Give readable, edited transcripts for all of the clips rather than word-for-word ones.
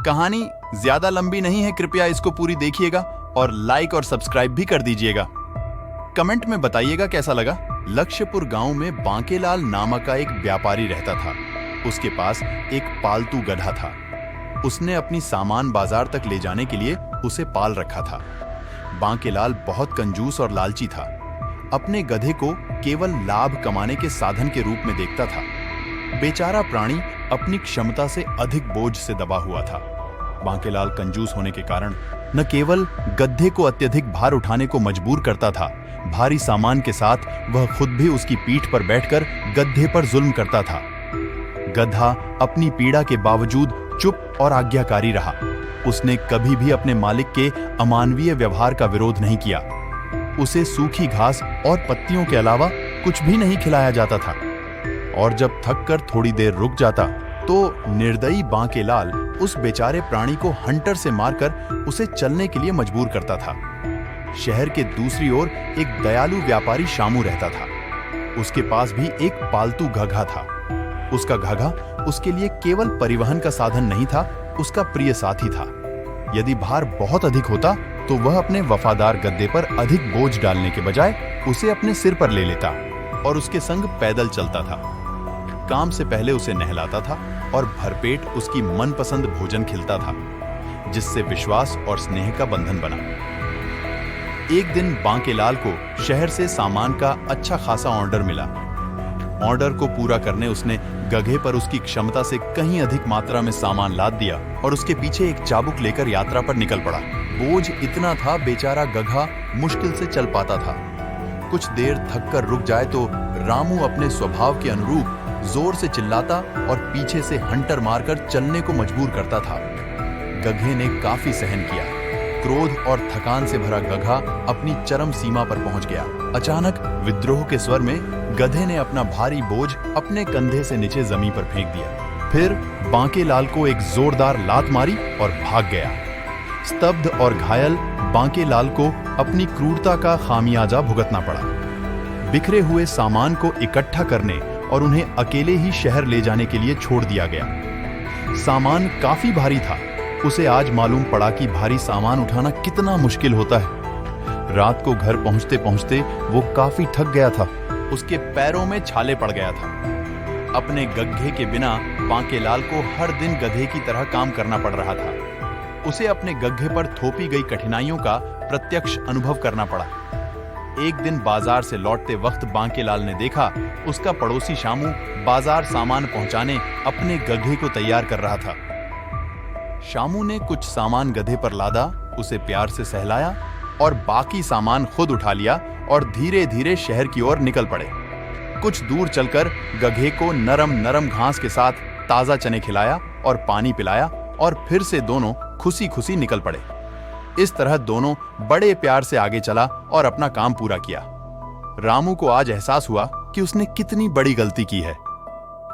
कहानी ज्यादा लंबी नहीं है, कृपया इसको पूरी देखिएगा और लाइक और सब्सक्राइब भी कर दीजिएगा। कमेंट में बताइएगा कैसा लगा। लक्ष्यपुर गांव में बांकेलाल नामक का एक व्यापारी रहता था। उसके पास एक पालतू गधा था। उसने अपनी सामान बाजार तक ले जाने के लिए उसे पाल रखा था। बांकेलाल बहुत कंजूस और लालची था। अपने गधे को केवल लाभ कमाने के साधन के रूप में देखता था। बेचारा प्राणी अपनी क्षमता से अधिक बोझ से दबा हुआ था। बांकेलाल कंजूस होने के कारण न केवल गधे को अत्यधिक भार उठाने को मजबूर करता था, भारी सामान के साथ वह खुद भी उसकी पीठ पर बैठकर गधे पर जुल्म करता था। गधा अपनी पीड़ा के बावजूद चुप और आज्ञाकारी रहा। उसने कभी भी अपने मालिक के अमानवीय व्यवहार का विरोध नहीं किया। उसे सूखी घास और पत्तियों के अलावा कुछ भी नहीं खिलाया जाता था और जब थक कर थोड़ी देर रुक जाता तो निर्दयी बांकेलाल उस बेचारे प्राणी को हंटर से मारकर उसे चलने के लिए मजबूर करता था। शहर के दूसरी ओर एक दयालु व्यापारी शामू रहता था। उसके पास भी एक पालतू घघा था। उसका घघा उसके लिए केवल परिवहन का साधन नहीं था, उसका प्रिय साथी था। यदि भार बहुत अधिक होता तो वह अपने वफादार गद्दे पर अधिक बोझ डालने के बजाय उसे अपने सिर पर ले लेता और उसके संग पैदल चलता था। काम से पहले उसे नहलाता था और भरपेट उसकी मनपसंद भोजन खिलता था, जिससे विश्वास और स्नेह का बंधन बना। एक दिन बांकेलाल को शहर से सामान का अच्छा खासा ऑर्डर मिला। ऑर्डर को पूरा करने उसने गधे पर उसकी क्षमता से कहीं अधिक मात्रा में सामान लाद दिया और उसके पीछे एक चाबुक लेकर यात्रा पर निकल पड़ा। बोझ इतना था बेचारा गधा मुश्किल से चल पाता था। कुछ देर थक कर रुक जाए तो रामू अपने स्वभाव के अनुरूप जोर से चिल्लाता और पीछे से हंटर मारकर चलने को मजबूर करता था। गधे ने काफी सहन किया। क्रोध और थकान से भरा गधा अपनी चरम सीमा पर पहुंच गया। अचानक विद्रोह के स्वर में गधे ने अपना भारी बोझ अपने कंधे से नीचे जमीन पर फेंक दिया। फिर बांकेलाल को एक जोरदार लात मारी और भाग गया। स्तब्ध और घायल बांकेलाल को अपनी क्रूरता का खामियाजा भुगतना पड़ा। बिखरे हुए सामान को इकट्ठा करने और उन्हें अकेले ही शहर ले जाने के लिए छोड़ दिया गया। सामान काफी भारी था। उसे आज मालूम पड़ा कि भारी सामान उठाना कितना मुश्किल होता है। रात को घर पहुंचते पहुंचते वो काफी थक गया था। उसके पैरों में छाले पड़ गया था। अपने गग्घे के बिना बांकेलाल को हर दिन गधे की तरह काम करना पड़ रहा था। उसे अपने गग्घे पर थोपी गई कठिनाइयों का प्रत्यक्ष अनुभव करना पड़ा। एक दिन बाजार से लौटते वक्त बांकेलाल ने देखा उसका पड़ोसी शामू बाजार सामान पहुंचाने अपने गधे को तैयार कर रहा था। शामू ने कुछ सामान गधे पर लादा, उसे प्यार से सहलाया और बाकी सामान खुद उठा लिया और धीरे धीरे शहर की ओर निकल पड़े। कुछ दूर चलकर गधे को नरम नरम घास के साथ ताजा चने खिलाया और पानी पिलाया और फिर से दोनों खुशी खुशी निकल पड़े। इस तरह दोनों बड़े प्यार से आगे चला और अपना काम पूरा किया। रामू को आज एहसास हुआ कि उसने कितनी बड़ी गलती की है।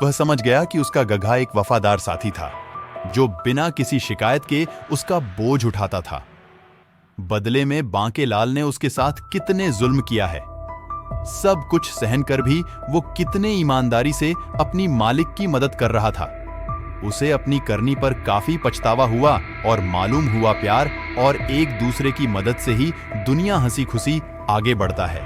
वह समझ गया कि उसका गधा एक वफादार साथी था जो बिना किसी शिकायत के उसका बोझ उठाता था। बदले में बांकेलाल ने उसके साथ कितने जुल्म किया है। सब कुछ सहन कर भी वो कितने ईमानदारी से अपनी मालिक की मदद कर रहा था। उसे अपनी करनी पर काफी पछतावा हुआ और मालूम हुआ प्यार और एक दूसरे की मदद से ही दुनिया हंसी खुशी आगे बढ़ता है।